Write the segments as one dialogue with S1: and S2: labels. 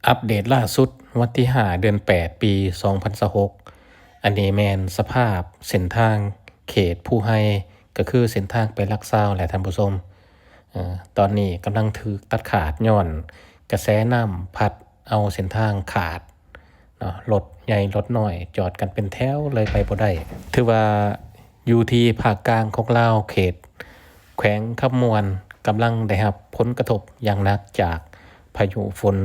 S1: อัปเดตล่าสุดวันที่5เดือน8ปี2026อันนี้แมนสภาพเส้นทางเขตผู้ให้ก็คือเส้นทางไปลักซาวแหละท่านผู้ชมตอนนี้กำลังถูกตัดขาดย้อนกระแสน้ำพัดเอาเส้นทางขาดเนาะรถใหญ่รถน้อยจอดกันเป็นแถวเลยไปบ่ได้ถือว่าอยู่ที่ภาคกลางของลาวเขตแขวงคำมวนกำลังได้รับผลกระทบอย่างหนักจากพายุฝน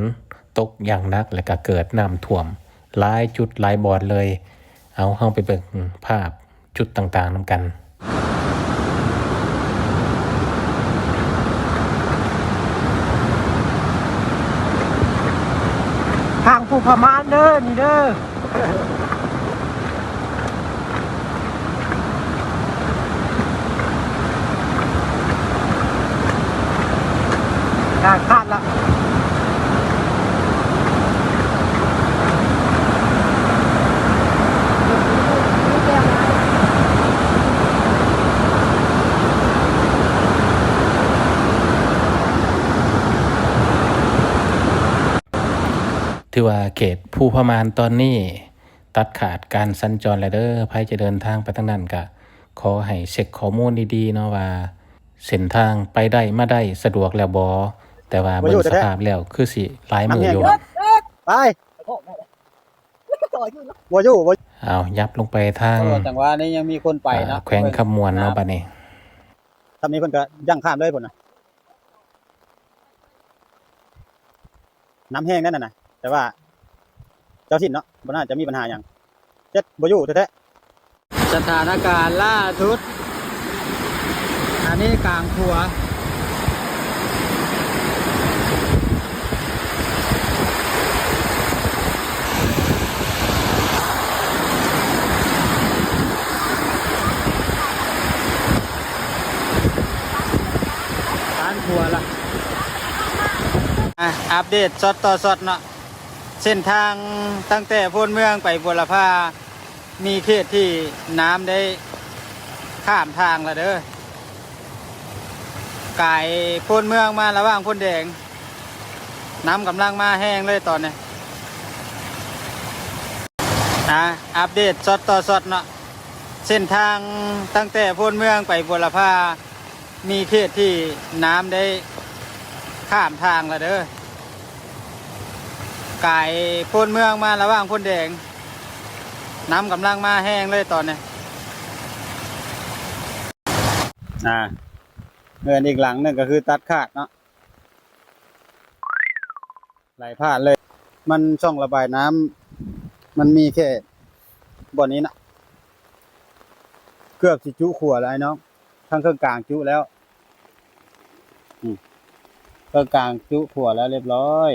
S1: ตกอย่างหนักและก็เกิดน้ำท่วมหลายจุดหลายบอนเลยเอาเข้าไปเบิ่งภาพจุดต่างๆนำกัน
S2: ทางผู้พม่านเด้อนี่เด้อขาดละ
S1: ถือว่าเขตผู้พมานตอนนี้ตัดขาดการสัญจรแล้วเด้อใครจะเดินทางไปทางนั้นก็ขอให้เช็คข้อมูลดีๆเนาะว่าเส้นทางไปได้มาได้สะดวกแล้วบ่แต่ว่าเบิ่งสภาพแล้วคือสิหลายมื้ออยู่
S2: ไปบ่อยู่บ่
S1: เอายับลงไปทาง
S2: จังหวะนี้ยังมีคนไปเนาะ
S1: แขวงคำมวนเนาะบัดนี้
S2: ถ้ามีคนก็ยั่งข้ามเลยพุ่นน่ะน้ำแห้งนั่นน่ะแต่ว่าเจ้าถิ่นเนาะบ่น่าจะมีปัญหาหยังเจ็ดบ่อยู่แท้ๆสถานการณ์ล่าสุดอันนี้กลางขัวหัวละอัปเดตสดต่อสดเนาะเส้นทางตั้งแต่พ้นเมืองไปบุรพามีเขตที่น้ำได้ข้ามทางแล้วเด้อกายพ้นเมืองมาระหว่างพ้นแดงน้ำกำลังมาแห้งเลยตอนนี้อัปเดตสดต่อสดเนาะเส้นทางตั้งแต่พ้นเมืองไปบุรพามีเขตที่น้ำได้ข้ามทางแล้วเด้อกายพ้นเมืองมาระหว่างพ้นแดงน้ำกำลังมาแห้งเลยตอนนี้เงินอีกหลังนึงก็คือตัดขาดเนาะไหลผ่านเลยมันช่องระบายน้ำมันมีแค่บ่อนี้นะเกือบสิจุขัวแล้วไอ้น้องทั้งเครื่องกลางจุแล้วเครื่องกลางจุขัวแล้วเรียบร้อย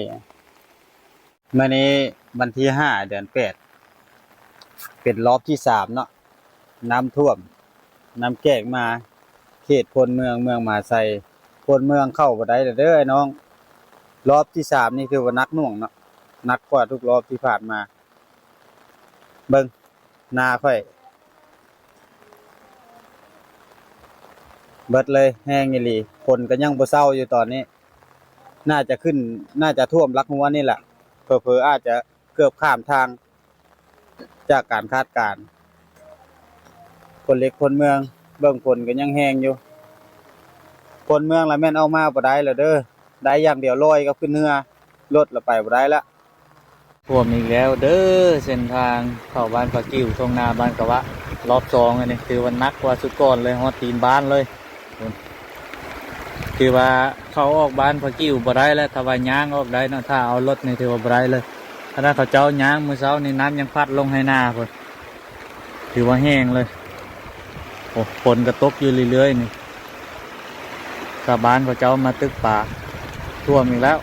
S2: เมื่อนี้วันที่5เดือน8เป็นรอบที่3เนาะน้ำท่วมน้ำแก้งมาเขตพลเมืองมาใส่พลเมืองเข้าบ่ได้เด้อน้องรอบที่3นี่คือว่านักหน่วงเนาะนักกว่าทุกรอบที่ผ่านมาเบิ่งนาค่อยเบิดเลยแห้งอีหลีคนก็ยังบ่เซาอยู่ตอนนี้น่าจะท่วมลักหัวนี่แหละเผลอๆอาจจะเกือบข้ามทางจากการคาดการณ์คนเล็กคนเมืองเบื้องคนก็ยังแห้งอยู่คนเมืองละแม่นเอามาบ่ได้แล้วเด้อได้อย่างเดียวลอยก็ขึ้นเรือรถละไปบ่ได้ละท่วมอีกแล้วเด้อเส้นทางเข้าบ้านปะกิ้วตรงนาบ้านกะวะรอบ2อันนี้คือวันนักกว่าสุดก่อนเลยฮอดตีนบ้านเลยคือว่าเขาออกบ้านพะกิ้วบ่ได้แล้วถ้าว่าย่างออกได้เนาะถ้าเอารถนี่ถือว่าบ่ได้เลยถ้าเขาเจ้าย่างมื้อเช้านี่น้ำยังพัดลงให้หน้าพุ่นถือว่าแห้งเลยโอ้ฝนก็ตกอยู่เรื่อยๆนี่ชาวบ้านเขาเจ้ามาตึกป่าท่วมอีกแล้ว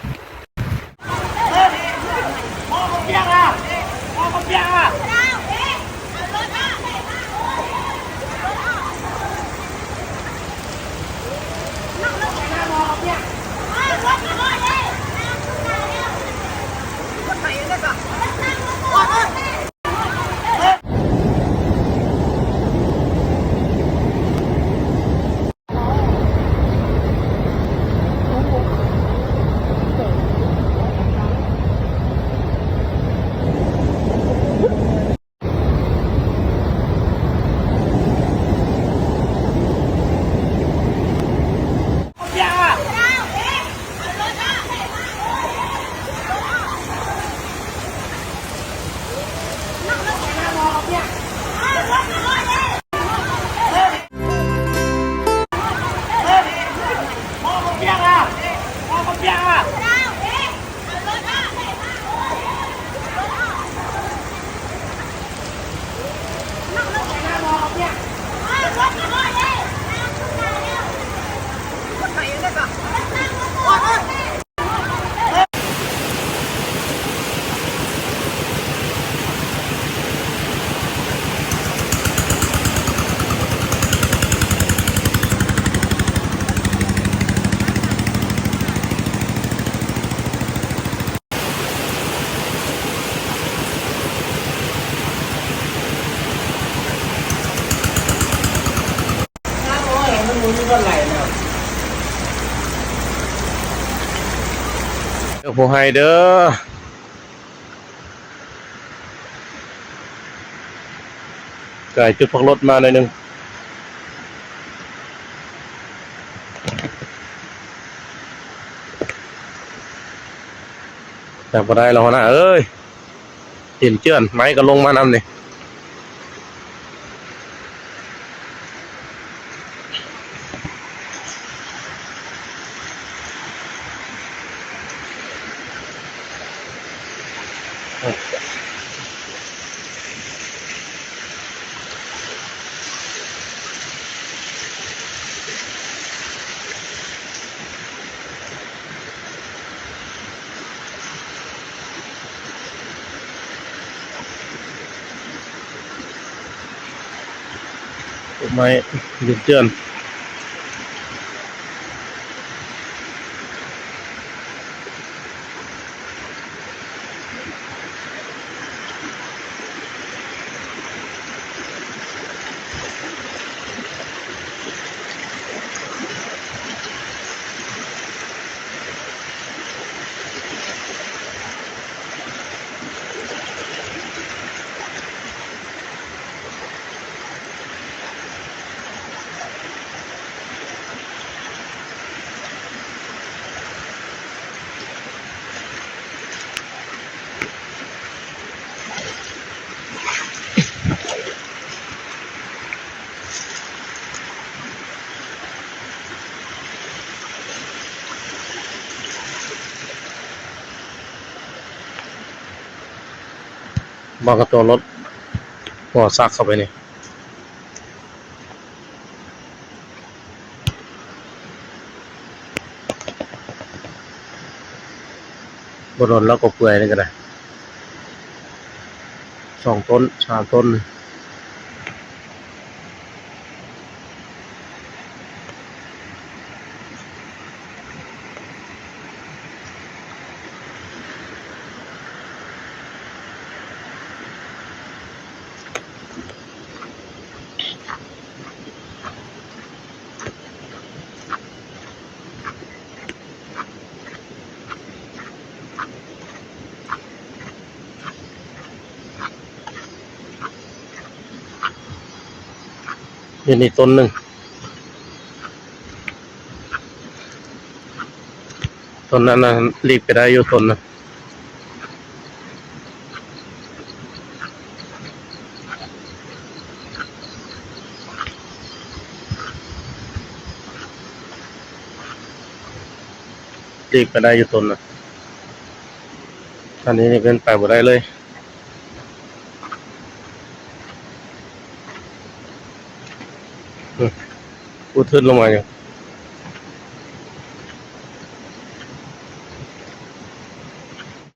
S3: ผู้ให้เด้อไก่จุดพักรถมาหน่อยหนึงแต่บ่ได้แล้วนะเอ้ยเห็นเจื้อนไม้ก็ลงมานำนี่ไม้เห็นเจื้อนบางกระตัวรถหัวซักเข้าไปนี่บนรถแล้วก็เปื่อยนี่ก็ได้2 ต้น 3 ต้นนี่ต้นหนึ่งต้นนั้นนะรีบไปได้อยู่ต้นนะรีบไปได้อยู่ต้นนะอันนี้นี่เป็นไปบ่ได้เลยพูดทึดลงมาอยู่